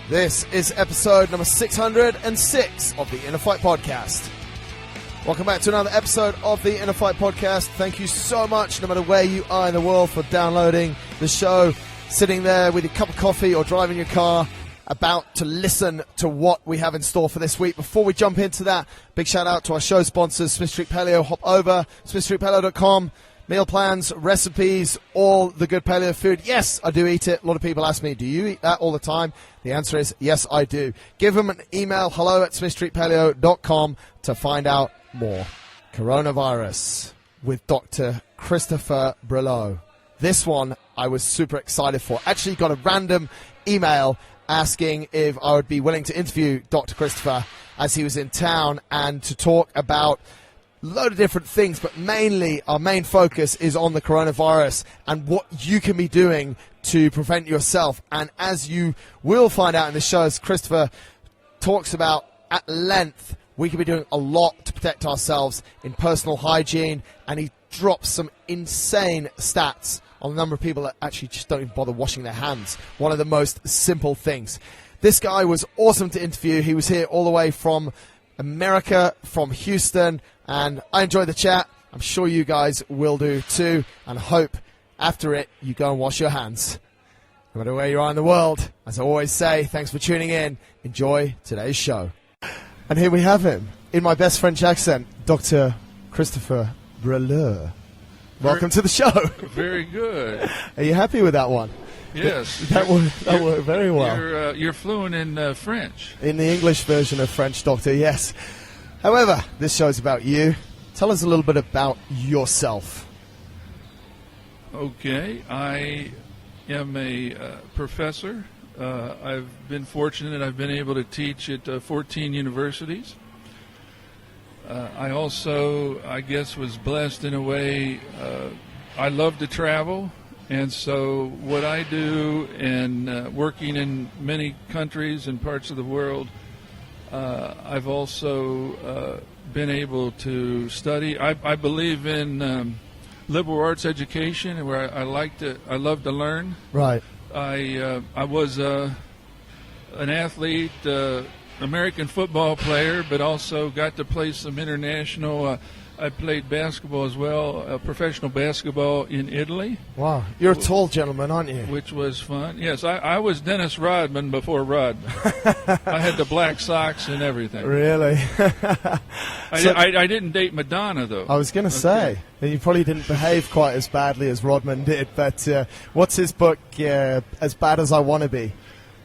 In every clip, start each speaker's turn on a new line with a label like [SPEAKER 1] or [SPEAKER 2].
[SPEAKER 1] This is episode number 606 of the Inner Fight Podcast. Welcome back to another episode of the Inner Fight Podcast. Thank you so much, no matter where you are in the world, for downloading the show, sitting there with your cup of coffee or driving your car, about to listen to what we have in store for this week. Before we jump into that, big shout out to our show sponsors, Smith Street Paleo. Hop over, smithstreetpaleo.com. Meal plans, recipes, all the good paleo food. Yes, I do eat it. A lot of people ask me, do you eat that all the time? The answer is yes, I do. Give them an email, hello@smithstreetpaleo.com, to find out more. Coronavirus with Dr. Christopher Breuleux. This one I was super excited for. Actually got a random email asking if I would be willing to interview Dr. Christopher as he was in town and to talk about load of different things, but mainly our main focus is on the coronavirus and what you can be doing to prevent yourself. And as you will find out in the show, as Christopher talks about at length, we can be doing a lot to protect ourselves in personal hygiene, and he drops some insane stats on the number of people that actually just don't even bother washing their hands. One of the most simple things. This guy was awesome to interview. He was here all the way from America, from Houston, and I enjoyed the chat. I'm sure you guys will do too, and hope after it you go and wash your hands. No matter where you are in the world, as I always say, thanks for tuning in. Enjoy today's show. And here we have him, in my best French accent, Dr. Christopher Breuleux. Welcome to the show.
[SPEAKER 2] Very good.
[SPEAKER 1] Are you happy with that one?
[SPEAKER 2] Yes.
[SPEAKER 1] That worked very well.
[SPEAKER 2] You're fluent in French.
[SPEAKER 1] In the English version of French, Doctor, yes. However, this show's about you. Tell us a little bit about yourself.
[SPEAKER 2] Okay. I am a professor. I've been fortunate. I've been able to teach at 14 universities. I also, I guess, was blessed in a way. I love to travel. And so what I do, and working in many countries and parts of the world, I've also been able to study. I believe in liberal arts education, where I love to learn.
[SPEAKER 1] Right.
[SPEAKER 2] I was an athlete, American football player, but also got to play some international. I played basketball as well, professional basketball in Italy.
[SPEAKER 1] Wow. You're a tall gentleman, aren't you?
[SPEAKER 2] Which was fun. Yes, I was Dennis Rodman before Rodman. I had the black socks and everything.
[SPEAKER 1] Really?
[SPEAKER 2] I didn't date Madonna, though.
[SPEAKER 1] I was going to say, you probably didn't behave quite as badly as Rodman did, but what's his book, As Bad as I Want to Be?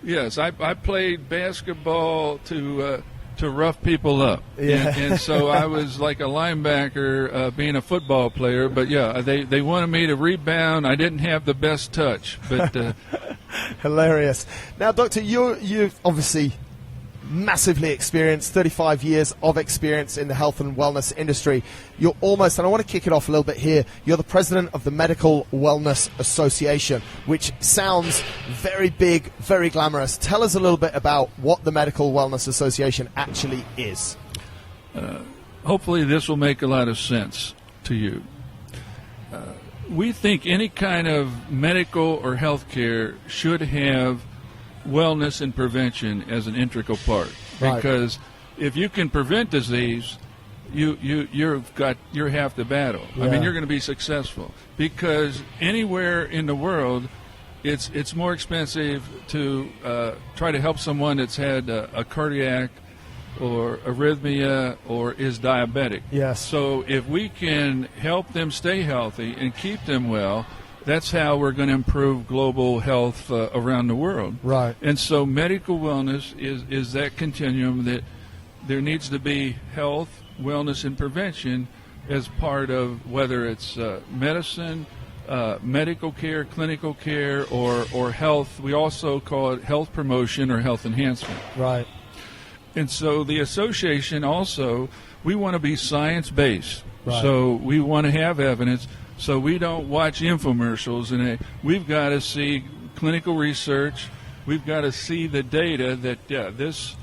[SPEAKER 2] Yes, I played basketball to rough people up.
[SPEAKER 1] Yeah.
[SPEAKER 2] And so I was like a linebacker being a football player. But, yeah, they wanted me to rebound. I didn't have the best touch. But
[SPEAKER 1] Hilarious. Now, Doctor, you've obviously massively experienced, 35 years of experience in the health and wellness industry. You're almost, and I want to kick it off a little bit here, you're the president of the Medical Wellness Association, which sounds very big, very glamorous. Tell us a little bit about what the Medical Wellness Association actually is.
[SPEAKER 2] Hopefully this will make a lot of sense to you. We think any kind of medical or health care should have wellness and prevention as an integral part, because if you can prevent disease, you're half the battle.
[SPEAKER 1] Yeah.
[SPEAKER 2] I mean, you're going to be successful, because anywhere in the world, it's more expensive to try to help someone that's had a cardiac or arrhythmia or is diabetic.
[SPEAKER 1] Yes.
[SPEAKER 2] So if we can help them stay healthy and keep them well, that's how we're going to improve global health around the world.
[SPEAKER 1] Right.
[SPEAKER 2] And so medical wellness is that continuum that there needs to be health, wellness, and prevention as part of whether it's medicine, medical care, clinical care, or health. We also call it health promotion or health enhancement.
[SPEAKER 1] Right.
[SPEAKER 2] And so the association also, we want to be science-based.
[SPEAKER 1] Right.
[SPEAKER 2] So we want to have evidence. So we don't watch infomercials, and we've got to see clinical research. We've got to see the data that this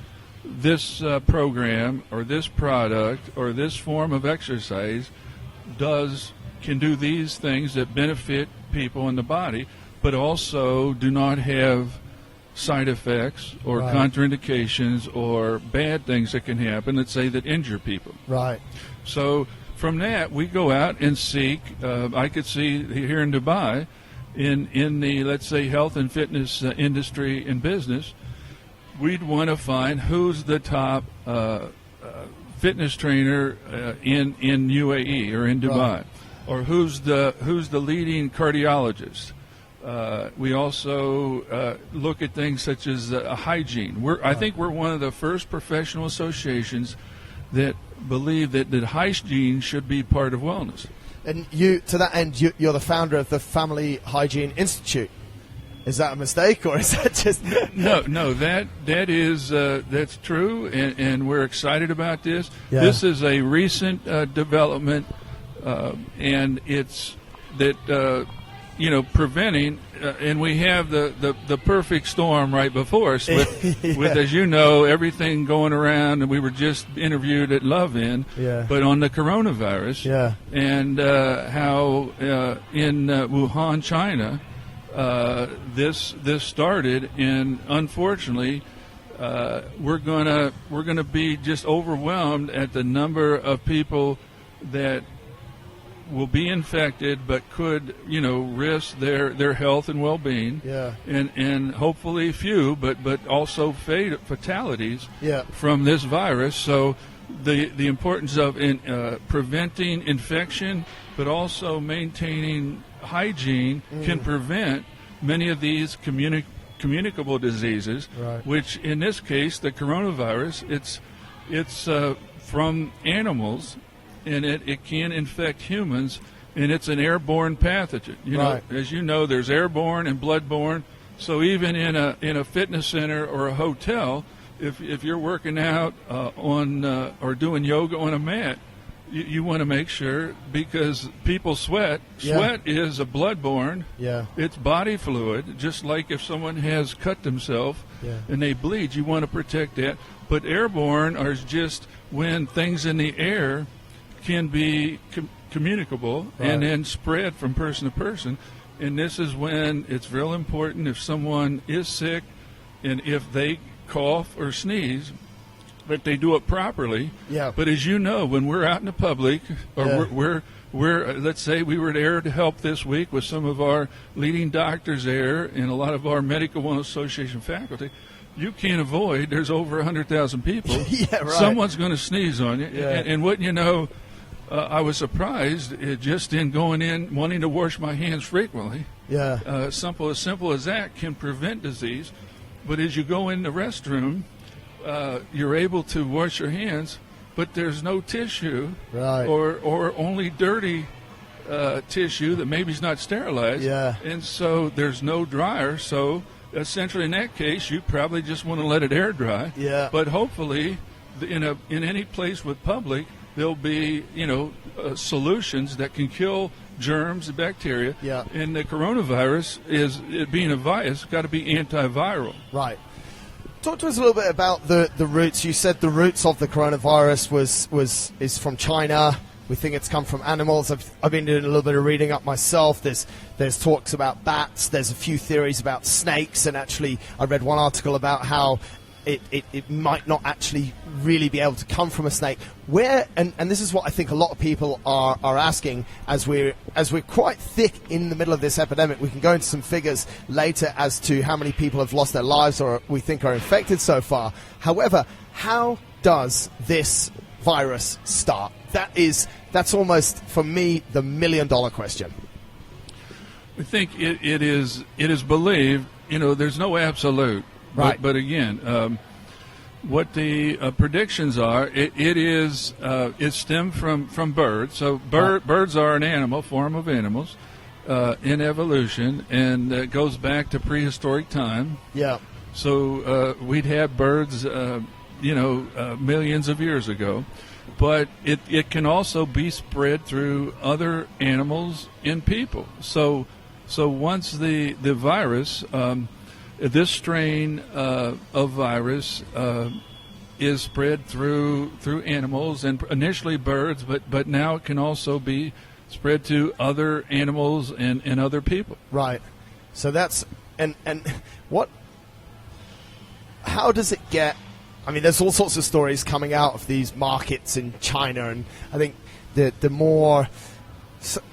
[SPEAKER 2] program or this product or this form of exercise can do these things that benefit people in the body, but also do not have side effects or
[SPEAKER 1] Right.
[SPEAKER 2] contraindications or bad things that can happen, let's say, that injure people.
[SPEAKER 1] Right.
[SPEAKER 2] So from that, we go out and seek. I could see here in Dubai, in the, let's say, health and fitness industry and business, we'd want to find who's the top fitness trainer in U.A.E. or in Dubai,
[SPEAKER 1] Right.
[SPEAKER 2] or who's the leading cardiologist. We also look at things such as hygiene. I think we're one of the first professional associations that believe that hygiene should be part of wellness.
[SPEAKER 1] And you, to that end, you're the founder of the Family Hygiene Institute. Is that a mistake, or is that just...
[SPEAKER 2] No, that is that's true, and we're excited about this.
[SPEAKER 1] Yeah.
[SPEAKER 2] This is a recent development, and it's that preventing, and we have the perfect storm right before us with,
[SPEAKER 1] Yeah.
[SPEAKER 2] with, as you know, everything going around, and we were just interviewed at Love In,
[SPEAKER 1] Yeah.
[SPEAKER 2] but on the coronavirus,
[SPEAKER 1] Yeah.
[SPEAKER 2] and how in Wuhan, China. This started, and unfortunately, we're gonna be just overwhelmed at the number of people that will be infected, but could risk their health and well-being.
[SPEAKER 1] Yeah.
[SPEAKER 2] And hopefully few, but also fatalities.
[SPEAKER 1] Yeah.
[SPEAKER 2] From this virus. So the importance of preventing infection, but also maintaining hygiene can prevent many of these communicable diseases,
[SPEAKER 1] Right.
[SPEAKER 2] which in this case, the coronavirus, it's from animals, and it can infect humans, and it's an airborne pathogen.
[SPEAKER 1] Right.
[SPEAKER 2] As you know, there's airborne and bloodborne. So even in a fitness center or a hotel, if you're working out or doing yoga on a mat, you want to make sure, because people sweat.
[SPEAKER 1] Yeah.
[SPEAKER 2] Sweat is a bloodborne.
[SPEAKER 1] Yeah.
[SPEAKER 2] It's body fluid, just like if someone has cut themselves
[SPEAKER 1] Yeah.
[SPEAKER 2] and they bleed, you want to protect that. But airborne are just when things in the air can be communicable
[SPEAKER 1] Right.
[SPEAKER 2] and then spread from person to person. And this is when it's real important, if someone is sick and if they cough or sneeze, that they do it properly.
[SPEAKER 1] Yeah.
[SPEAKER 2] But as you know, when we're out in the public, or
[SPEAKER 1] Yeah.
[SPEAKER 2] we're let's say we were there to help this week with some of our leading doctors there and a lot of our Medical Wellness Association faculty, you can't avoid, there's over 100,000 people.
[SPEAKER 1] Yeah, right.
[SPEAKER 2] Someone's going to sneeze on you.
[SPEAKER 1] Yeah.
[SPEAKER 2] And wouldn't you know, I was surprised just in going in, wanting to wash my hands frequently.
[SPEAKER 1] Yeah.
[SPEAKER 2] As simple as that can prevent disease. But as you go in the restroom, you're able to wash your hands, but there's no tissue,
[SPEAKER 1] Right.
[SPEAKER 2] or only dirty tissue that maybe is not sterilized.
[SPEAKER 1] Yeah.
[SPEAKER 2] And so there's no dryer. So essentially, in that case, you probably just want to let it air dry.
[SPEAKER 1] Yeah.
[SPEAKER 2] But hopefully, in any place with public, there'll be solutions that can kill germs and bacteria.
[SPEAKER 1] Yeah.
[SPEAKER 2] And the coronavirus it being a virus, got to be antiviral.
[SPEAKER 1] Right. Talk to us a little bit about the roots. You said the roots of the coronavirus is from China. We think it's come from animals. I've been doing a little bit of reading up myself. There's talks about bats. There's a few theories about snakes, and actually I read one article about how it might not actually really be able to come from a snake. Where and this is what I think a lot of people are asking as we're quite thick in the middle of this epidemic. We can go into some figures later as to how many people have lost their lives or we think are infected so far. However, how does this virus start? That's almost, for me, the $1 million question.
[SPEAKER 2] I think it is believed. There's no absolute.
[SPEAKER 1] Right.
[SPEAKER 2] But again, what the predictions are, it stemmed from birds. So birds are an animal, form of animals, in evolution, and it goes back to prehistoric time.
[SPEAKER 1] Yeah.
[SPEAKER 2] So we'd have birds, millions of years ago. But it can also be spread through other animals and people. So once the virus, this strain of virus is spread through animals and initially birds, but now it can also be spread to other animals and other people.
[SPEAKER 1] Right. So that's and what how does it get? I mean, there's all sorts of stories coming out of these markets in China, and I think the more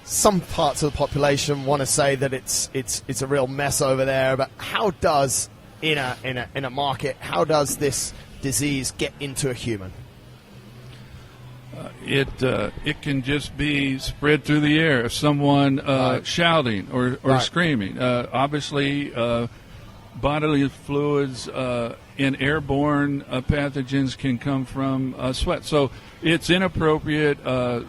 [SPEAKER 1] some parts of the population want to say that it's a real mess over there. But how does in a market, how does this disease get into a human?
[SPEAKER 2] It can just be spread through the air. If someone shouting or screaming, obviously bodily fluids and airborne pathogens can come from sweat. So it's inappropriate.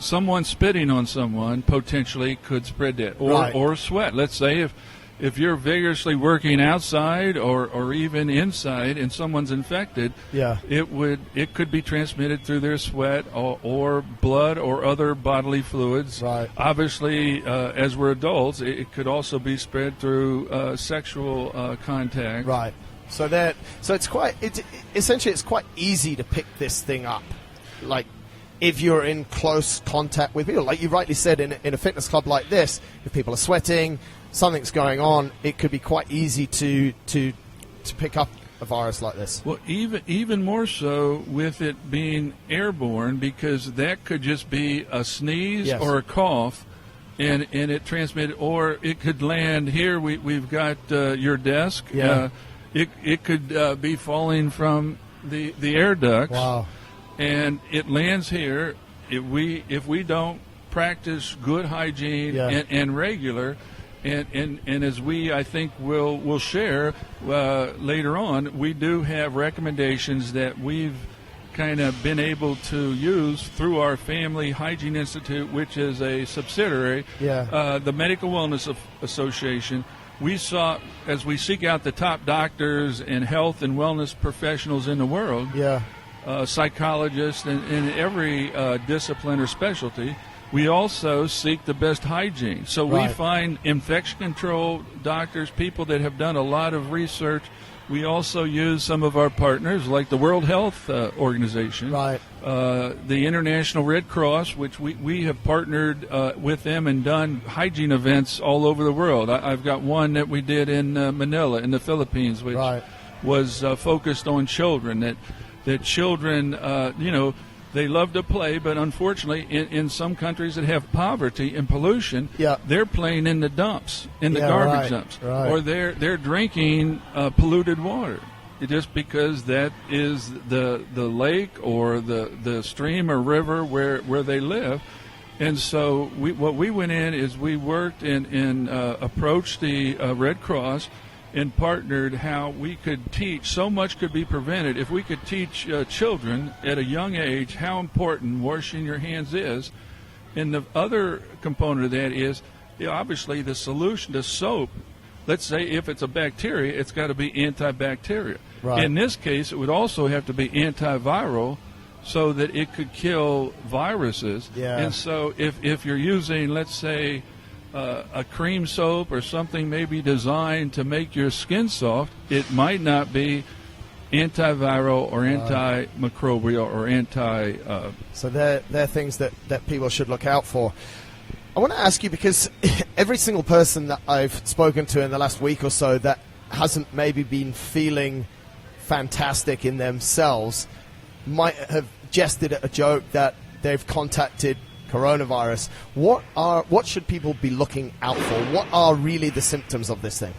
[SPEAKER 2] Someone spitting on someone potentially could spread that, or sweat. Let's say if you're vigorously working outside or even inside and someone's infected, it could be transmitted through their sweat or blood or other bodily fluids.
[SPEAKER 1] Right.
[SPEAKER 2] Obviously, as we're adults, it could also be spread through sexual contact.
[SPEAKER 1] Right. So essentially it's quite easy to pick this thing up. Like, if you're in close contact with people, like you rightly said, in a fitness club like this, if people are sweating, something's going on, it could be quite easy to pick up a virus like this.
[SPEAKER 2] Well, even more so with it being airborne, because that could just be a sneeze or a cough, and it transmitted, or it could land here. We've got your desk.
[SPEAKER 1] Yeah.
[SPEAKER 2] It could be falling from the air ducts.
[SPEAKER 1] Wow.
[SPEAKER 2] And it lands here. If we don't practice good hygiene and regular, and as I think we'll share later on, we do have recommendations that we've kind of been able to use through our Family Hygiene Institute, which is a subsidiary, the Medical Wellness Association. We saw, as we seek out the top doctors and health and wellness professionals in the world, psychologists in every discipline or specialty, we also seek the best hygiene. So we find infection control doctors, people that have done a lot of research. We also use some of our partners, like the World Health Organization, the International Red Cross, which we have partnered with them and done hygiene events all over the world. I've got one that we did in Manila in the Philippines, which was focused on children, that children, they love to play, but unfortunately, in some countries that have poverty and pollution, they're playing in the dumps, in the garbage dumps, or they're drinking polluted water, just because that is the lake or the stream or river where they live. And so what we went in is we worked and approached the Red Cross and partnered how we could teach. So much could be prevented if we could teach children at a young age how important washing your hands is. And the other component of that is, obviously, the solution to soap. Let's say if it's a bacteria, it's got to be antibacterial. In this case, it would also have to be antiviral, so that it could kill viruses. And so if you're using, let's say, a cream soap or something maybe designed to make your skin soft, it might not be antiviral or antimicrobial or anti...
[SPEAKER 1] So they're things that people should look out for. I want to ask you, because every single person that I've spoken to in the last week or so that hasn't maybe been feeling fantastic in themselves might have jested at a joke that they've contacted coronavirus. What should people be looking out for? What are really the symptoms of this thing?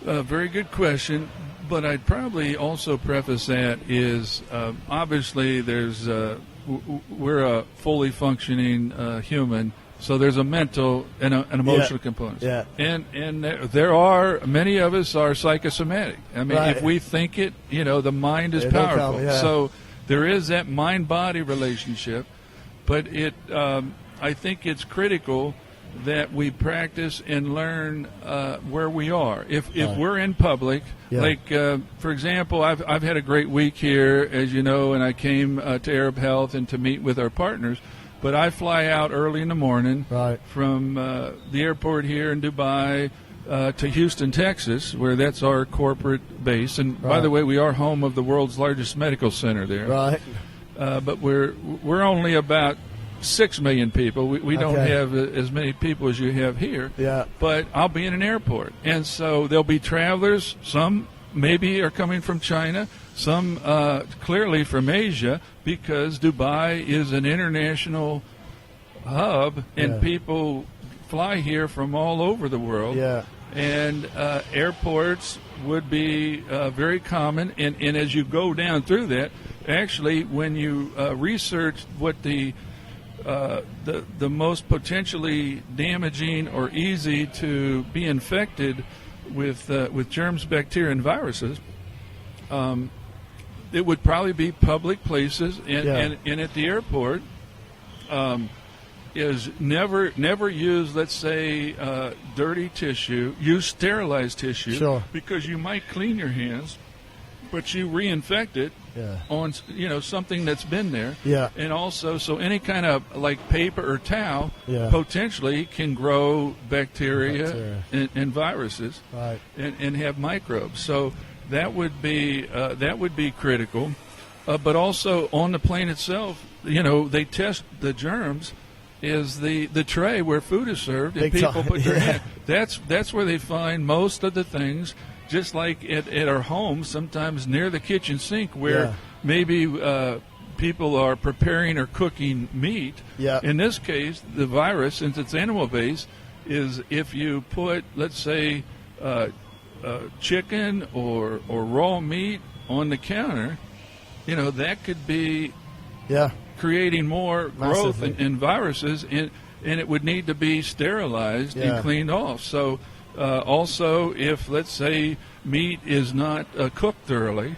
[SPEAKER 2] Very good question, but I'd probably also preface that is obviously we're a fully functioning human, so there's a mental and an emotional component. And there are many of us are psychosomatic. I mean, if we think it, the mind is powerful. So there is that mind-body relationship. But I think it's critical that we practice and learn where we are. If we're in public, like, for example, I've had a great week here, as you know, and I came to Arab Health and to meet with our partners. But I fly out early in the morning from the airport here in Dubai to Houston, Texas, where that's our corporate base. And by the way, we are home of the world's largest medical center there. But we're only about 6 million people. We don't have as many people as you have here. But I'll be in an airport, and so there'll be travelers, some maybe are coming from China, some clearly from Asia, because Dubai is an international hub, and people fly here from all over the world.
[SPEAKER 1] Yeah.
[SPEAKER 2] And airports would be very common. And as you go down through that, actually, when you research what the most potentially damaging or easy to be infected with germs, bacteria, and viruses, it would probably be public places. And at the airport, is never use, let's say, dirty tissue. Use sterilized tissue.
[SPEAKER 1] Sure.
[SPEAKER 2] Because you might clean your hands, but you reinfect it on something that's been there.
[SPEAKER 1] Yeah.
[SPEAKER 2] And also, so any kind of like paper or towel potentially can grow bacteria. And viruses,
[SPEAKER 1] right,
[SPEAKER 2] and have microbes. So that would be critical. But also on the plane itself, they test the germs. Is the tray where food is served, and people put their hand. That's where they find most of the things. Just like at our home, sometimes near the kitchen sink, where maybe people are preparing or cooking meat.
[SPEAKER 1] Yeah.
[SPEAKER 2] In this case, the virus, since it's animal based, is if you put, let's say, chicken or raw meat on the counter, that could be creating more growth in viruses, and it would need to be sterilized and cleaned off. So also, if, let's say, meat is not cooked thoroughly,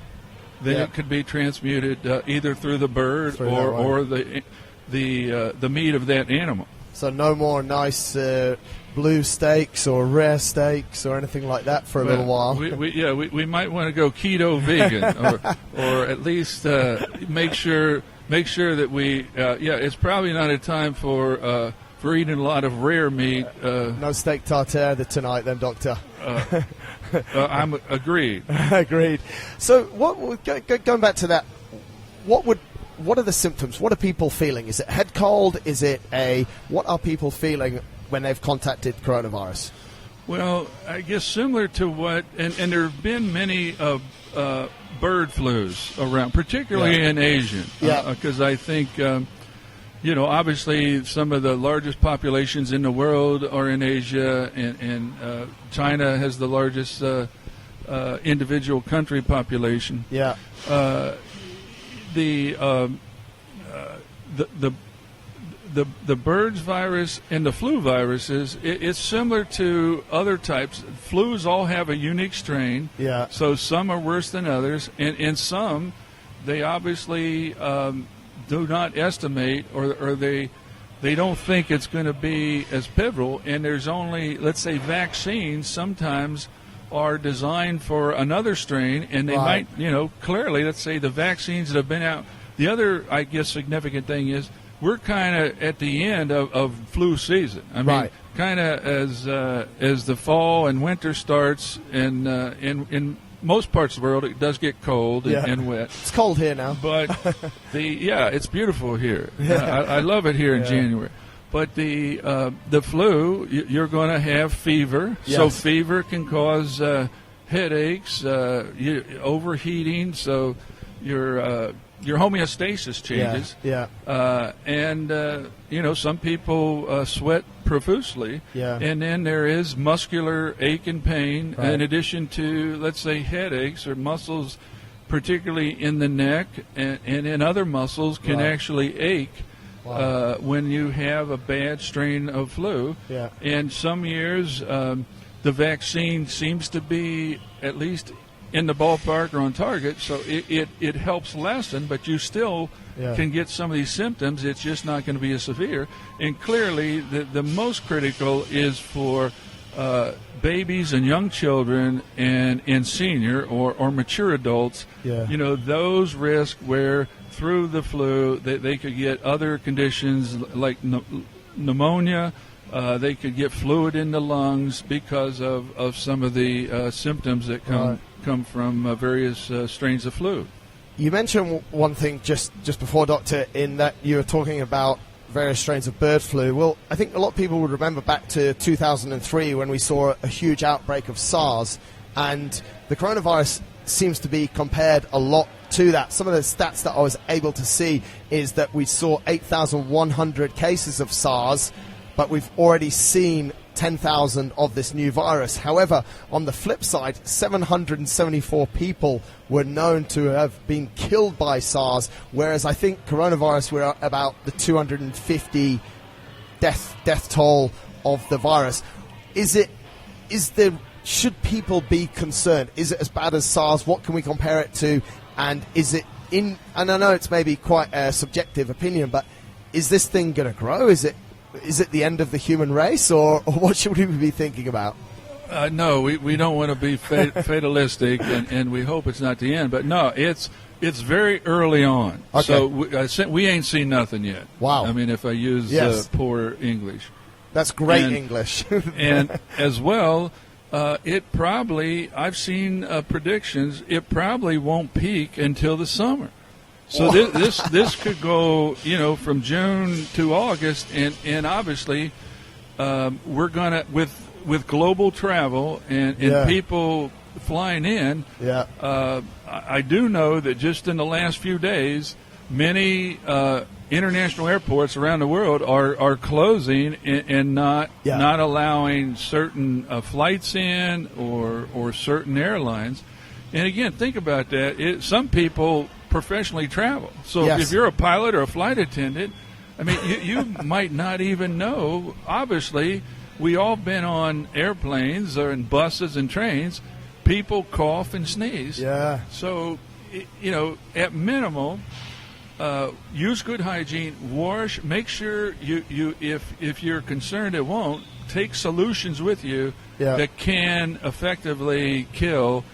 [SPEAKER 2] then it could be transmuted either through the bird or the meat of that animal.
[SPEAKER 1] So no more nice blue steaks or rare steaks or anything like that for a little while.
[SPEAKER 2] We might want to go keto vegan, or at least make sure that we it's probably not a time for eating a lot of rare meat.
[SPEAKER 1] No steak tartare tonight then, Doctor.
[SPEAKER 2] I'm agreed.
[SPEAKER 1] Agreed. So going back to that, what are the symptoms? What are people feeling? Is it head cold? Is it what are people feeling when they've contacted coronavirus?
[SPEAKER 2] Well, I guess similar to what, and there have been many bird flus around, particularly in Asia. Because I think, obviously some of the largest populations in the world are in Asia, and China has the largest individual country population.
[SPEAKER 1] Yeah.
[SPEAKER 2] The birds virus and the flu viruses, it's similar to other types. Flus all have a unique strain.
[SPEAKER 1] Yeah.
[SPEAKER 2] So some are worse than others, and some they obviously do not estimate, or they don't think it's going to be as pivotal. And there's only, let's say, vaccines sometimes are designed for another strain, and they might, clearly, let's say the vaccines that have been out. The other, I guess, significant thing is we're kind of at the end of flu season. I mean, kind of as the fall and winter starts, and in most parts of the world it does get cold and wet.
[SPEAKER 1] It's cold here now,
[SPEAKER 2] but it's beautiful here. I love it here in January. But the flu, you're going to have fever. Yes. So fever can cause headaches, overheating. So your homeostasis changes. And some people sweat profusely. Yeah. And then there is muscular ache and pain, in addition to, let's say, headaches or muscles, particularly in the neck and in other muscles, can actually ache. Wow. When you have a bad strain of flu. Yeah. And some years the vaccine seems to be at least in the ballpark or on target, so it helps lessen, but you still can get some of these symptoms. It's just not going to be as severe. And clearly the most critical is for babies and young children and senior or mature adults. Yeah. Those risks where through the flu they could get other conditions like pneumonia. They could get fluid in the lungs because of some of the symptoms that come from various strains of flu. You mentioned one thing just before, Doctor, in that you were talking about various strains of bird flu. Well, I think a lot of people would remember back to 2003 when we saw a huge outbreak of SARS
[SPEAKER 1] and the coronavirus seems to be compared a lot to that. Some of the stats that I was able to see is that we saw 8,100 cases of SARS, but we've already seen 10,000 of this new virus. However, on the flip side, 774 people were known to have been killed by SARS, whereas I think coronavirus, we're at about the 250 death toll of the virus. Should people be concerned? Is it as bad as SARS? What can we compare it to? And is it and I know it's maybe quite a subjective opinion, but is this thing going to grow? Is it the end of the human race, or what should we be thinking about?
[SPEAKER 2] No, we don't want to be fatalistic, and we hope it's not the end. But no, it's very early on.
[SPEAKER 1] Okay.
[SPEAKER 2] So we ain't seen nothing yet.
[SPEAKER 1] Wow.
[SPEAKER 2] I mean, if I use poor English.
[SPEAKER 1] That's great English.
[SPEAKER 2] And as well, it probably, I've seen predictions, it probably won't peak until the summer. So this could go, from June to August, and obviously we're going to, with global travel and people flying in, I do know that just in the last few days, many international airports around the world are closing and not allowing certain flights in or certain airlines. And again, think about that. Some people professionally travel. So if you're a pilot or a flight attendant, I mean, you might not even know. Obviously, we all been on airplanes or in buses and trains. People cough and sneeze.
[SPEAKER 1] Yeah.
[SPEAKER 2] So, at minimal, use good hygiene. Wash. Make sure you if you're concerned it won't, take solutions with you that can effectively kill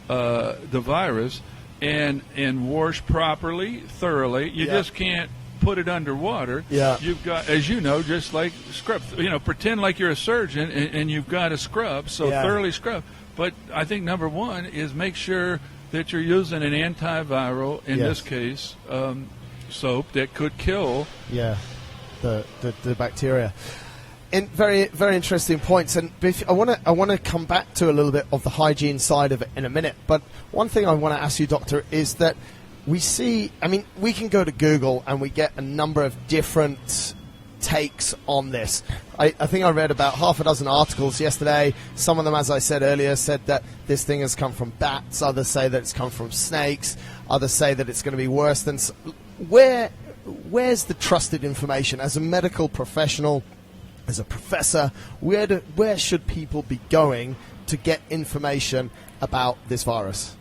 [SPEAKER 2] the virus. And wash properly, thoroughly. You just can't put it underwater.
[SPEAKER 1] Yeah.
[SPEAKER 2] You've got, as you know, just like scrub. Pretend like you're a surgeon and you've got to scrub. So thoroughly scrub. But I think number one is make sure that you're using an antiviral. In this case, soap that could kill.
[SPEAKER 1] The bacteria. And very, very interesting points. And I want to come back to a little bit of the hygiene side of it in a minute. But one thing I want to ask you, Doctor, is that we can go to Google and we get a number of different takes on this. I think I read about half a dozen articles yesterday. Some of them, as I said earlier, said that this thing has come from bats. Others say that it's come from snakes. Others say that it's going to be worse than... Where's the trusted information? As a medical professional, as a professor, where should people be going to get information about this virus?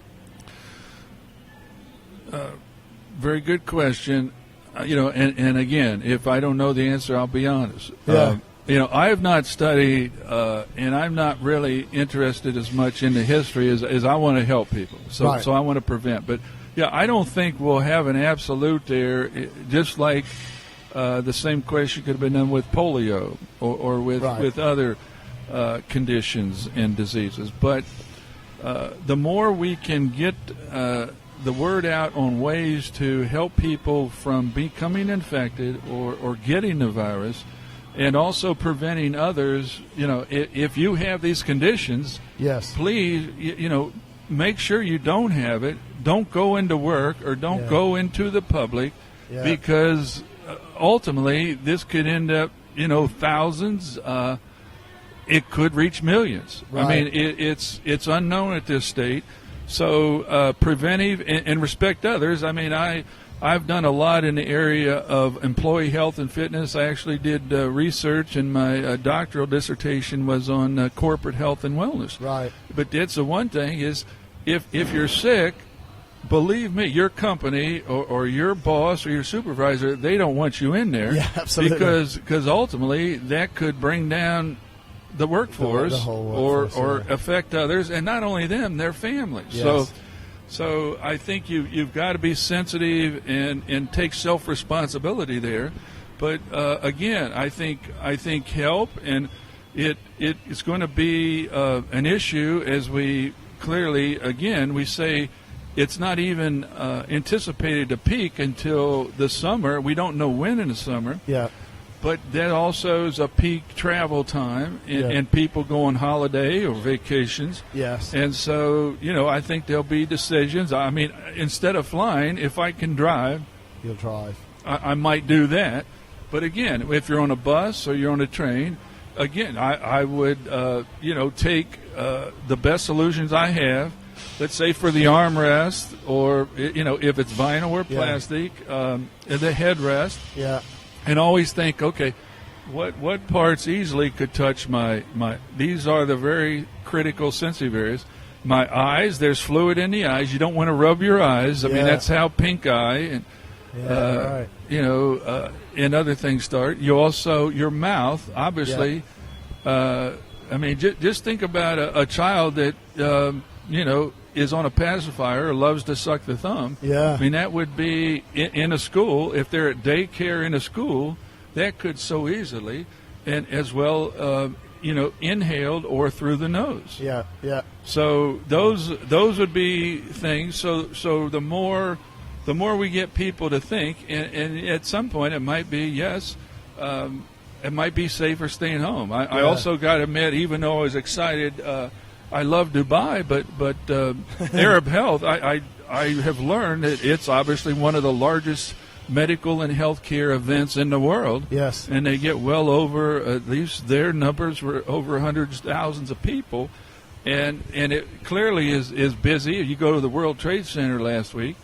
[SPEAKER 2] Very good question. And again, if I don't know the answer, I'll be honest. I have not studied, and I'm not really interested as much in the history as I want to help people. So I want to prevent. But I don't think we'll have an absolute there. Just like the same question could have been done with polio or with other conditions and diseases. But the more we can get the word out on ways to help people from becoming infected or getting the virus, and also preventing others, if you have these conditions, please, make sure you don't have it. Don't go into work or don't go into the public because ultimately this could end up, thousands. It could reach millions. I mean, it's unknown at this state. So preventive and respect others. I mean, I've done a lot in the area of employee health and fitness. I actually did research, and my doctoral dissertation was on corporate health and wellness.
[SPEAKER 1] Right.
[SPEAKER 2] But that's the one thing is, if you're sick, believe me, your company or your boss or your supervisor, they don't want you in there.
[SPEAKER 1] Yeah, absolutely.
[SPEAKER 2] Because ultimately that could bring down the workforce,
[SPEAKER 1] the whole workforce
[SPEAKER 2] or affect others, and not only them, their families.
[SPEAKER 1] Yes.
[SPEAKER 2] So I think you've got to be sensitive and take self-responsibility there. But again, I think help, and it's going to be an issue as we clearly, again, we say it's not even anticipated to peak until the summer. We don't know when in the summer.
[SPEAKER 1] Yeah.
[SPEAKER 2] but that also is a peak travel time, and,
[SPEAKER 1] Yeah.
[SPEAKER 2] and people go on holiday or vacations.
[SPEAKER 1] Yes.
[SPEAKER 2] And so, I think there'll be decisions. I mean, instead of flying, if I can drive,
[SPEAKER 1] You'll drive.
[SPEAKER 2] I might do that. But again, if you're on a bus or you're on a train, again, I would, take the best solutions I have. Let's say for the armrest, or if it's vinyl or plastic, the headrest,
[SPEAKER 1] Yeah.
[SPEAKER 2] and always think, okay, what parts easily could touch my. These are the very critical sensitive areas. My eyes, there's fluid in the eyes. You don't want to rub your eyes. I mean, that's how pink eye and and other things start. You also, your mouth, obviously. Just think about a child that is on a pacifier or loves to suck the thumb.
[SPEAKER 1] Yeah.
[SPEAKER 2] I mean, that would be in a school. If they're at daycare in a school, that could so easily, and as well, inhaled or through the nose.
[SPEAKER 1] Yeah. Yeah.
[SPEAKER 2] So those would be things. So the more we get people to think, and at some point it might be it might be safer staying home. I also got to admit, even though I was excited, I love Dubai, but Arab Health, I have learned that it's obviously one of the largest medical and healthcare events in the world.
[SPEAKER 1] Yes.
[SPEAKER 2] And they get well over, at least their numbers were over hundreds of thousands of people. And it clearly is busy. You go to the World Trade Center last week,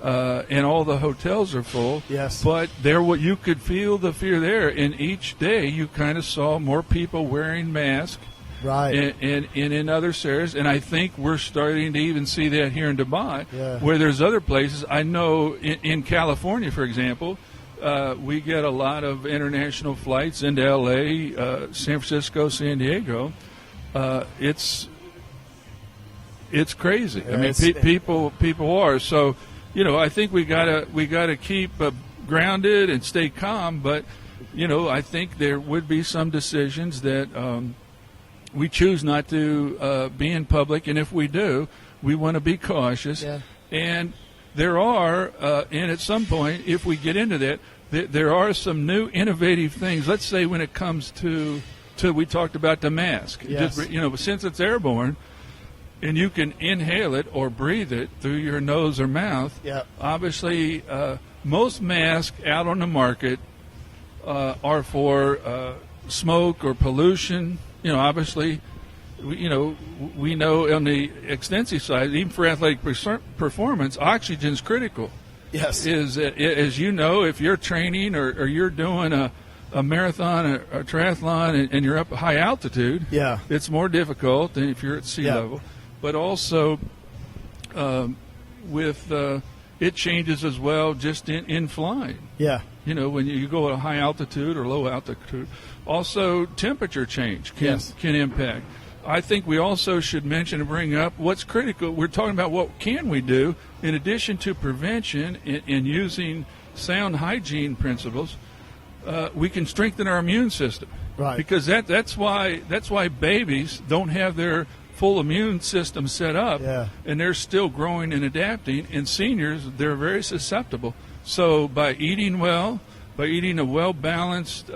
[SPEAKER 2] and all the hotels are full.
[SPEAKER 1] Yes.
[SPEAKER 2] But you could feel the fear there. And each day you kind of saw more people wearing masks.
[SPEAKER 1] Right.
[SPEAKER 2] And in other areas, and I think we're starting to even see that here in Dubai,
[SPEAKER 1] Yeah.
[SPEAKER 2] where there's other places. I know in California, for example, we get a lot of international flights into L.A., San Francisco, San Diego. It's crazy.
[SPEAKER 1] Yeah,
[SPEAKER 2] I mean, people are. So, I think we gotta keep grounded and stay calm. But, I think there would be some decisions that. We choose not to be in public, and if we do, we want to be cautious.
[SPEAKER 1] Yeah.
[SPEAKER 2] And there are, and at some point, if we get into that, there are some new innovative things. Let's say when it comes to we talked about the mask.
[SPEAKER 1] Yes.
[SPEAKER 2] Just, since it's airborne, and you can inhale it or breathe it through your nose or mouth.
[SPEAKER 1] Yeah.
[SPEAKER 2] Obviously, most masks out on the market are for smoke or pollution. Obviously, we know on the extensive side, even for athletic performance, oxygen is critical.
[SPEAKER 1] Yes.
[SPEAKER 2] As you know, if you're training or you're doing a marathon, a triathlon, and you're up at high altitude, it's more difficult than if you're at sea level. But also, with it changes as well just in flying.
[SPEAKER 1] Yeah.
[SPEAKER 2] When you go at a high altitude or low altitude. Also, temperature change can impact. I think we also should mention and bring up what's critical. We're talking about what can we do in addition to prevention and using sound hygiene principles. We can strengthen our immune system,
[SPEAKER 1] right?
[SPEAKER 2] Because that's why babies don't have their full immune system set up, and they're still growing and adapting. And seniors, they're very susceptible. So by eating well, by eating a well-balanced,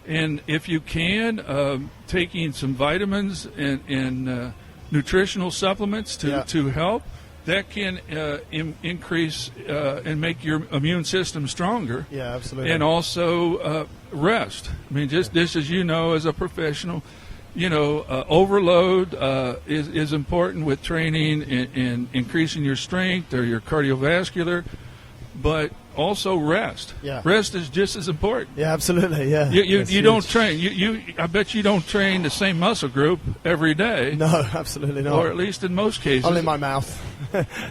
[SPEAKER 2] and if you can, taking some vitamins and nutritional supplements to help, that can increase and make your immune system stronger.
[SPEAKER 1] Yeah, absolutely.
[SPEAKER 2] And also rest. I mean, just as you know, as a professional, overload is important with training and increasing your strength or your cardiovascular, but also rest.
[SPEAKER 1] Yeah.
[SPEAKER 2] Rest is just as important.
[SPEAKER 1] Yeah, absolutely. Yeah.
[SPEAKER 2] You don't train. I bet you don't train the same muscle group every day.
[SPEAKER 1] No, absolutely not.
[SPEAKER 2] Or at least in most cases.
[SPEAKER 1] Only my mouth.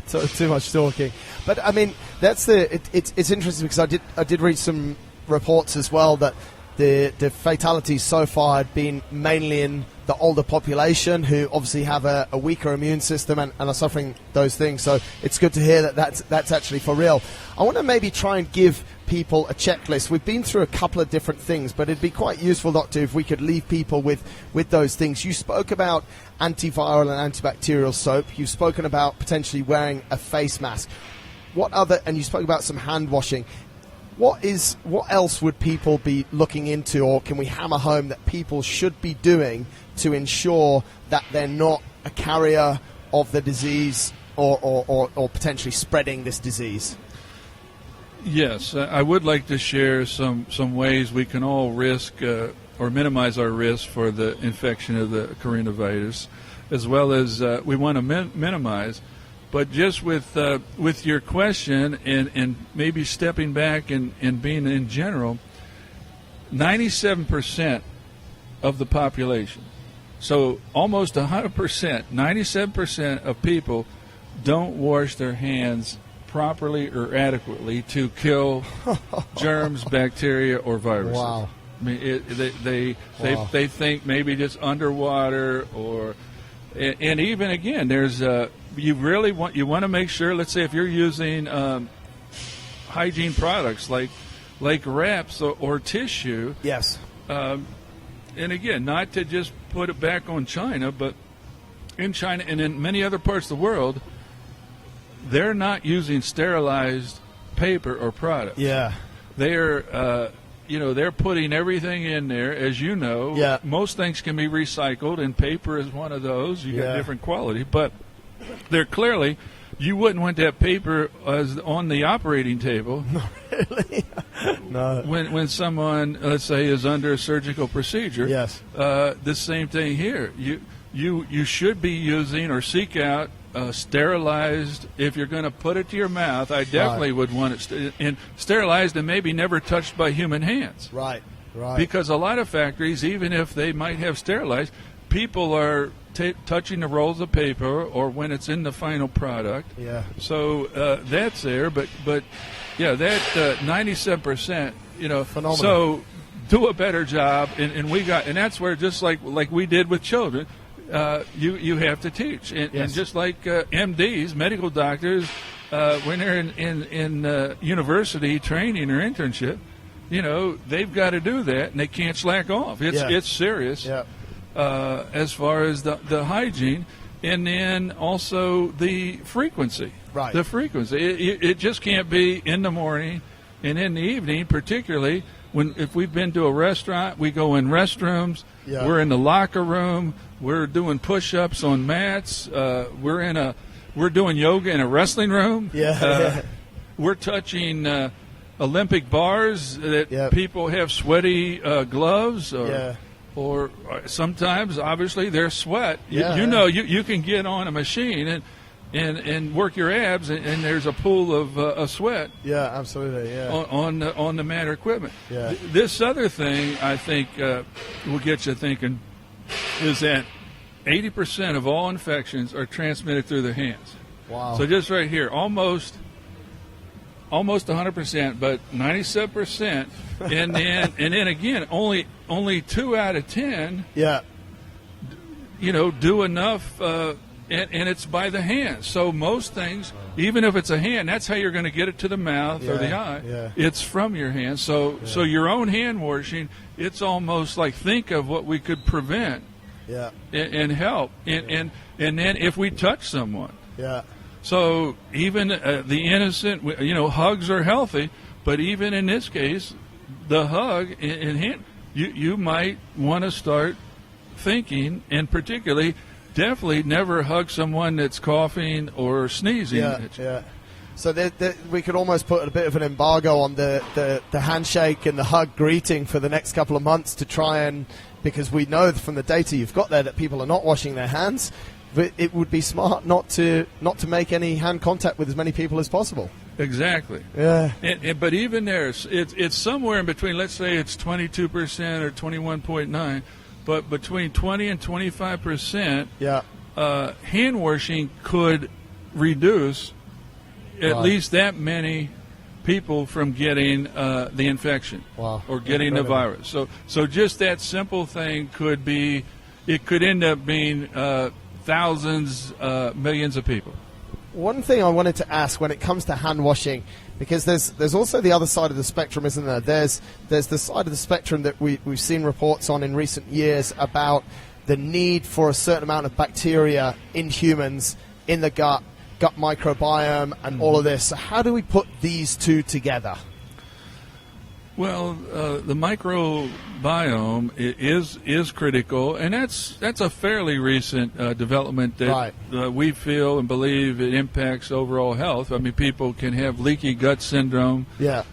[SPEAKER 1] Too much talking. But I mean, it's interesting because I did read some reports as well that the fatalities so far had been mainly in the older population who obviously have a weaker immune system and are suffering those things. So it's good to hear that that's actually for real. I want to maybe try and give people a checklist. We've been through a couple of different things, but it'd be quite useful, Doctor, if we could leave people with those things. You spoke about antiviral and antibacterial soap. You've spoken about potentially wearing a face mask. What other, and you spoke about some hand washing. What else would people be looking into, or can we hammer home that people should be doing to ensure that they're not a carrier of the disease or potentially spreading this disease?
[SPEAKER 2] Yes, I would like to share some ways we can all risk or minimize our risk for the infection of the coronavirus, as well as we want to minimize. But just with your question and maybe stepping back and being in general, 97% of the population, so almost 100%, 97% of people don't wash their hands properly or adequately to kill germs, bacteria, or viruses.
[SPEAKER 1] Wow.
[SPEAKER 2] I mean, they think maybe just underwater and even again, there's you want to make sure. Let's say if you're using hygiene products like wraps or tissue.
[SPEAKER 1] Yes.
[SPEAKER 2] And again, not to just put it back on China, but in China and in many other parts of the world, they're not using sterilized paper or products.
[SPEAKER 1] Yeah.
[SPEAKER 2] They're they're putting everything in there, as you know.
[SPEAKER 1] Yeah.
[SPEAKER 2] Most things can be recycled, and paper is one of those. You got different quality, but they're clearly, you wouldn't want that paper as on the operating table.
[SPEAKER 1] Not really. No.
[SPEAKER 2] When someone, let's say, is under a surgical procedure.
[SPEAKER 1] Yes.
[SPEAKER 2] The same thing here. You should be using or seek out sterilized. If you're going to put it to your mouth, I definitely would want it sterilized and maybe never touched by human hands.
[SPEAKER 1] Right.
[SPEAKER 2] Because a lot of factories, even if they might have sterilized, people are touching the rolls of paper or when it's in the final product.
[SPEAKER 1] Yeah.
[SPEAKER 2] So that's there, but yeah, that 97%.
[SPEAKER 1] Phenomenal.
[SPEAKER 2] So do a better job, and that's where just like we did with children. You have to teach, and just like MDs, medical doctors, when they're in university training or internship, they've got to do that, and they can't slack off. It's serious.
[SPEAKER 1] Yeah.
[SPEAKER 2] As far as the hygiene, and then also the frequency.
[SPEAKER 1] Right.
[SPEAKER 2] The frequency. It just can't be in the morning and in the evening, particularly if we've been to a restaurant, we go in restrooms. Yeah. We're in the locker room. We're doing push-ups on mats. We're doing yoga in a wrestling room.
[SPEAKER 1] Yeah.
[SPEAKER 2] We're touching Olympic bars that people have sweaty gloves. Or sometimes, obviously, there's sweat. You can get on a machine and work your abs, and there's a pool of sweat.
[SPEAKER 1] Yeah, absolutely. Yeah.
[SPEAKER 2] On the matter equipment.
[SPEAKER 1] Yeah.
[SPEAKER 2] This other thing I think will get you thinking is that 80% of all infections are transmitted through the hands.
[SPEAKER 1] Wow.
[SPEAKER 2] So just right here, almost 100%, but 97%, and then again, only 2 out of 10.
[SPEAKER 1] Yeah.
[SPEAKER 2] Do enough, and it's by the hand. So most things, even if it's a hand, that's how you're going to get it to the mouth or the eye.
[SPEAKER 1] Yeah.
[SPEAKER 2] It's from your hand. So your own hand washing, it's almost like think of what we could prevent.
[SPEAKER 1] Yeah.
[SPEAKER 2] And help, and then if we touch someone.
[SPEAKER 1] Yeah.
[SPEAKER 2] So even the innocent, hugs are healthy, but even in this case, the hug in hand, you might want to start thinking, and particularly, definitely never hug someone that's coughing or sneezing.
[SPEAKER 1] Yeah. So we could almost put a bit of an embargo on the handshake and the hug greeting for the next couple of months to try and, because we know from the data you've got there that people are not washing their hands. But it would be smart not to make any hand contact with as many people as possible.
[SPEAKER 2] Exactly.
[SPEAKER 1] Yeah.
[SPEAKER 2] But even there, it's somewhere in between. Let's say it's 22% or 21.9, but between 20 and 25%.
[SPEAKER 1] Yeah.
[SPEAKER 2] Hand washing could reduce at least that many people from getting the infection or getting the virus. So just that simple thing could end up being thousands, millions of people.
[SPEAKER 1] One thing I wanted to ask when it comes to hand washing, because there's also the other side of the spectrum, isn't there? There's the side of the spectrum that we've seen reports on in recent years about the need for a certain amount of bacteria in humans, in the gut microbiome, and all of this. So how do we put these two together?
[SPEAKER 2] Well, the microbiome is critical, and that's a fairly recent development that we feel and believe it impacts overall health. I mean, people can have leaky gut syndrome.
[SPEAKER 1] Yeah.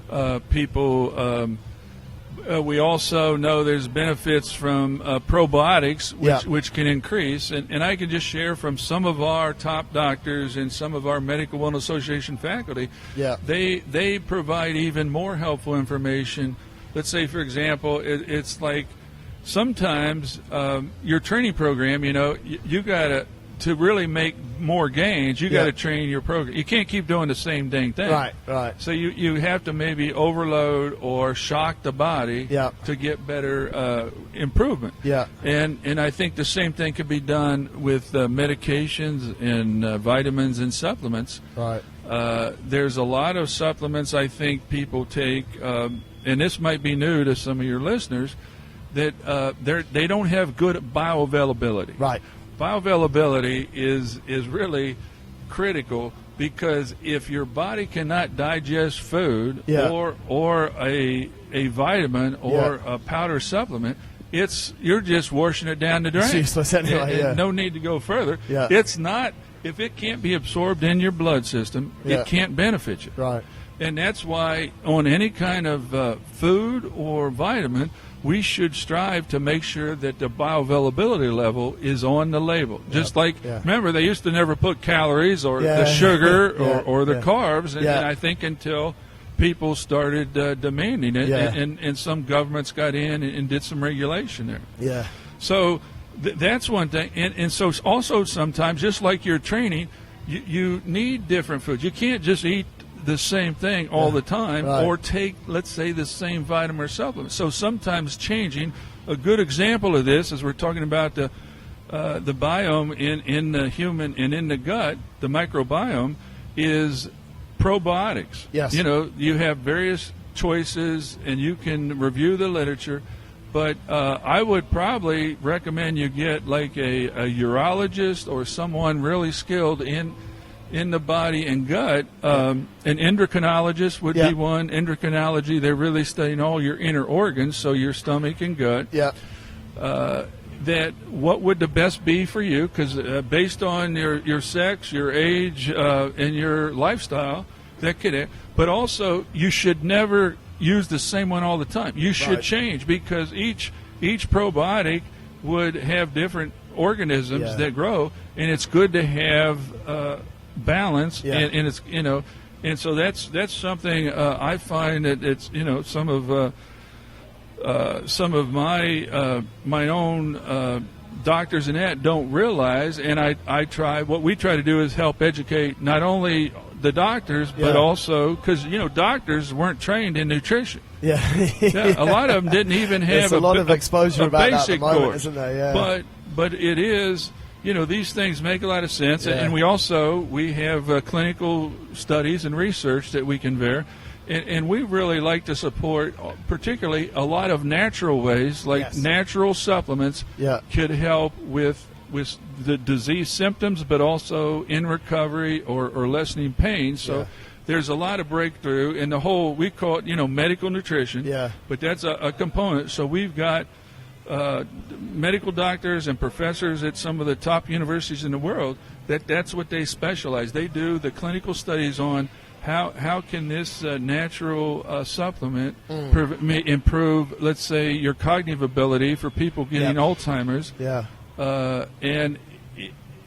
[SPEAKER 2] We also know there's benefits from probiotics, which can increase. And I can just share from some of our top doctors and some of our Medical Wellness Association faculty, they provide even more helpful information. Let's say, for example, it's like sometimes your training program, you got to really make more gains, you got to train your program. You can't keep doing the same dang thing.
[SPEAKER 1] Right.
[SPEAKER 2] So you have to maybe overload or shock the body to get better improvement.
[SPEAKER 1] Yeah.
[SPEAKER 2] And I think the same thing could be done with medications and vitamins and supplements.
[SPEAKER 1] Right.
[SPEAKER 2] There's a lot of supplements I think people take, and this might be new to some of your listeners, that they don't have good bioavailability.
[SPEAKER 1] Right.
[SPEAKER 2] Bioavailability is really critical, because if your body cannot digest food or a vitamin or a powder supplement, you're just washing it down the drain.
[SPEAKER 1] It's useless anyway.
[SPEAKER 2] No need to go further.
[SPEAKER 1] Yeah.
[SPEAKER 2] It's not, if it can't be absorbed in your blood system, it can't benefit you.
[SPEAKER 1] Right.
[SPEAKER 2] And that's why on any kind of food or vitamin, we should strive to make sure that the bioavailability level is on the label. Just like, remember, they used to never put calories or the sugar or the carbs, and I think until people started demanding it, and some governments got in and did some regulation there.
[SPEAKER 1] Yeah.
[SPEAKER 2] So that's one thing. And so also sometimes, just like your training, you need different foods. You can't just eat the same thing all the time, or take, let's say, the same vitamin or supplement. So sometimes changing. A good example of this, as we're talking about the biome in the human and in the gut, the microbiome, is probiotics.
[SPEAKER 1] Yes.
[SPEAKER 2] You have various choices, and you can review the literature, but I would probably recommend you get like a urologist or someone really skilled in the body and gut. An endocrinologist would be one. Endocrinology, they're really studying all your inner organs, so your stomach and gut. Yeah. That what would the best be for you, because based on your sex, your age, and your lifestyle, that could. But also, you should never use the same one all the time. You should change, because each probiotic would have different organisms that grow, and it's good to have balance, and it's and so that's something I find that it's some of my own doctors and that don't realize, and what we try to do is help educate not only the doctors but also, because doctors weren't trained in nutrition. A lot of them didn't even have
[SPEAKER 1] a lot of exposure about
[SPEAKER 2] basic
[SPEAKER 1] that at the moment,
[SPEAKER 2] course,
[SPEAKER 1] isn't there?
[SPEAKER 2] But it is. These things make a lot of sense, and we have clinical studies and research that we can verify, and we really like to support, particularly a lot of natural ways, like natural supplements could help with the disease symptoms, but also in recovery or lessening pain. So there's a lot of breakthrough in the whole, we call it, medical nutrition, but that's a component. So we've got medical doctors and professors at some of the top universities in the world that's what they specialize. They do the clinical studies on how can this natural supplement improve, let's say, your cognitive ability for people getting Alzheimer's. And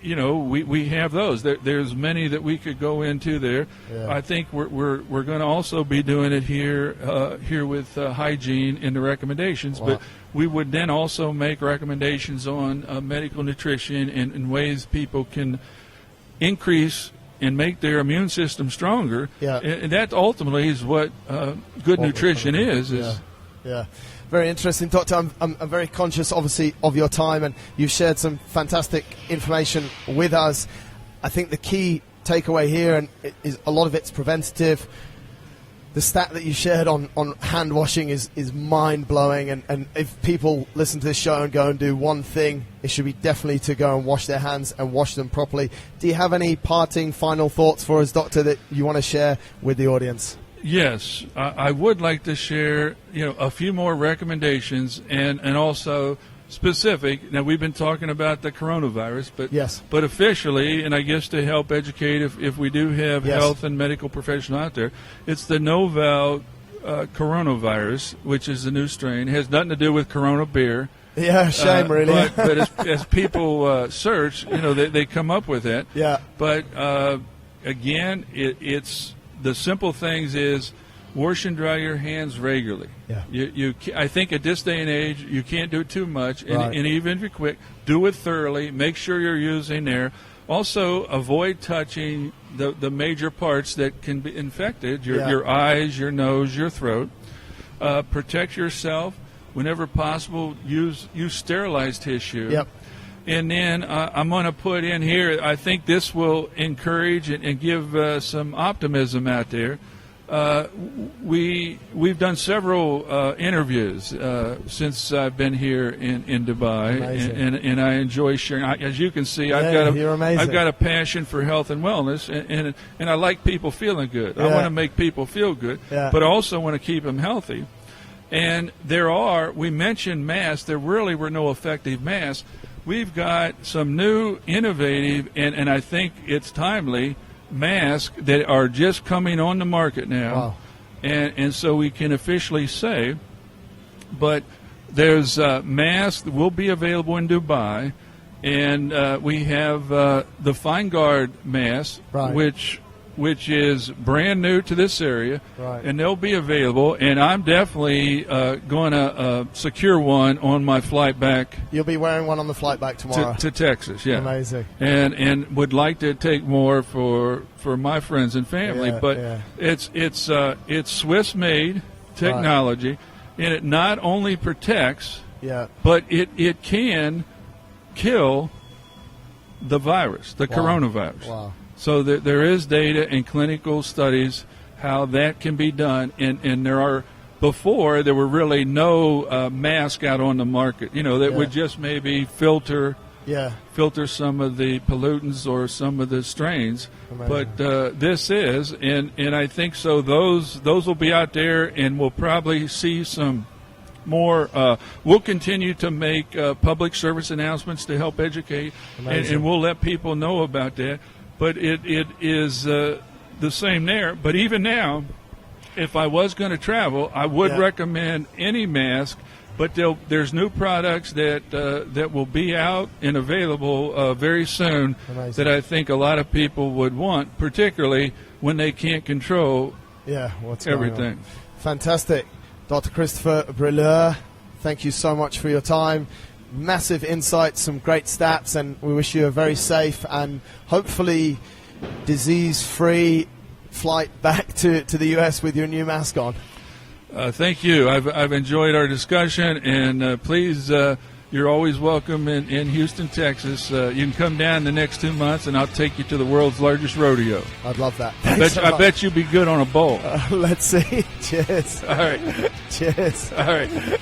[SPEAKER 2] we have those. There's many that we could go into there. I think we're going to also be doing it here with hygiene in the recommendations. But we would then also make recommendations on medical nutrition and ways people can increase and make their immune system stronger. And that ultimately is what good nutrition is.
[SPEAKER 1] Very interesting, Doctor. I'm very conscious, obviously, of your time, and you've shared some fantastic information with us. I think the key takeaway here, and is a lot of it's preventative. The stat that you shared on hand washing is mind-blowing, and if people listen to this show and go and do one thing, it should be definitely to go and wash their hands and wash them properly. Do you have any parting final thoughts for us, Doctor, that you want to share with the audience?
[SPEAKER 2] Yes, I would like to share, a few more recommendations and also specific. Now, we've been talking about the coronavirus, but
[SPEAKER 1] Yes.
[SPEAKER 2] but officially, and I guess to help educate if we do have
[SPEAKER 1] Yes.
[SPEAKER 2] health and medical professionals out there, it's the novel coronavirus, which is the new strain. It has nothing to do with Corona beer.
[SPEAKER 1] Yeah, shame, really.
[SPEAKER 2] But as people search, they come up with it.
[SPEAKER 1] Yeah.
[SPEAKER 2] But again, it's the simple things is wash and dry your hands regularly.
[SPEAKER 1] Yeah.
[SPEAKER 2] I think at this day and age, you can't do it too much, and,
[SPEAKER 1] Right.
[SPEAKER 2] and even if you're quick, do it thoroughly. Make sure you're using air. Also, avoid touching the major parts that can be infected: your eyes, your nose, your throat. Protect yourself whenever possible. Use sterilized tissue.
[SPEAKER 1] Yep.
[SPEAKER 2] And then I'm going to put in here, I think this will encourage and give some optimism out there. We've done several interviews since I've been here in Dubai, and I enjoy sharing. As you can see,
[SPEAKER 1] you're amazing.
[SPEAKER 2] I've got a passion for health and wellness, and I like people feeling good. I
[SPEAKER 1] Yeah.
[SPEAKER 2] want to make people feel good,
[SPEAKER 1] Yeah.
[SPEAKER 2] but I also want to keep them healthy. And we mentioned masks. There really were no effective masks. We've got some new, innovative, and I think it's timely, masks that are just coming on the market now.
[SPEAKER 1] Wow.
[SPEAKER 2] And so we can officially say, but there's masks that will be available in Dubai, and we have the Fine Guard mask,
[SPEAKER 1] Right.
[SPEAKER 2] which is brand new to this area,
[SPEAKER 1] Right.
[SPEAKER 2] and they'll be available. And I'm definitely going to secure one on my flight back
[SPEAKER 1] You'll be wearing one on the flight back tomorrow.
[SPEAKER 2] to Texas. Yeah,
[SPEAKER 1] Amazing.
[SPEAKER 2] and would like to take more for my friends and family.
[SPEAKER 1] Yeah,
[SPEAKER 2] but
[SPEAKER 1] yeah.
[SPEAKER 2] it's Swiss made technology, and it not only protects,
[SPEAKER 1] Yeah.
[SPEAKER 2] but it can kill the virus, the
[SPEAKER 1] Wow.
[SPEAKER 2] coronavirus.
[SPEAKER 1] Wow.
[SPEAKER 2] So there is data and clinical studies how that can be done, and before there were really no mask out on the market, that would just maybe filter
[SPEAKER 1] Yeah.
[SPEAKER 2] some of the pollutants or some of the strains.
[SPEAKER 1] Amazing.
[SPEAKER 2] But this is, and I think so. Those will be out there, and we'll probably see some more. We'll continue to make public service announcements to help educate, and we'll let people know about that. But it is the same there. But even now, if I was going to travel, I would recommend any mask. But there's new products that will be out and available very soon.
[SPEAKER 1] Amazing.
[SPEAKER 2] That I think a lot of people would want, particularly when they can't control
[SPEAKER 1] what's
[SPEAKER 2] everything.
[SPEAKER 1] going on. Fantastic. Dr. Christopher Breuleux, thank you so much for your time. Massive insights, some great stats, and we wish you a very safe and hopefully disease-free flight back to the US with your new mask on.
[SPEAKER 2] Thank you. I've enjoyed our discussion, and please, you're always welcome in Houston, Texas. You can come down the next 2 months, and I'll take you to the world's largest rodeo.
[SPEAKER 1] I'd love that.
[SPEAKER 2] I bet you'll be good on a bull.
[SPEAKER 1] Let's see. Cheers.
[SPEAKER 2] All right.
[SPEAKER 1] Cheers.
[SPEAKER 2] All right.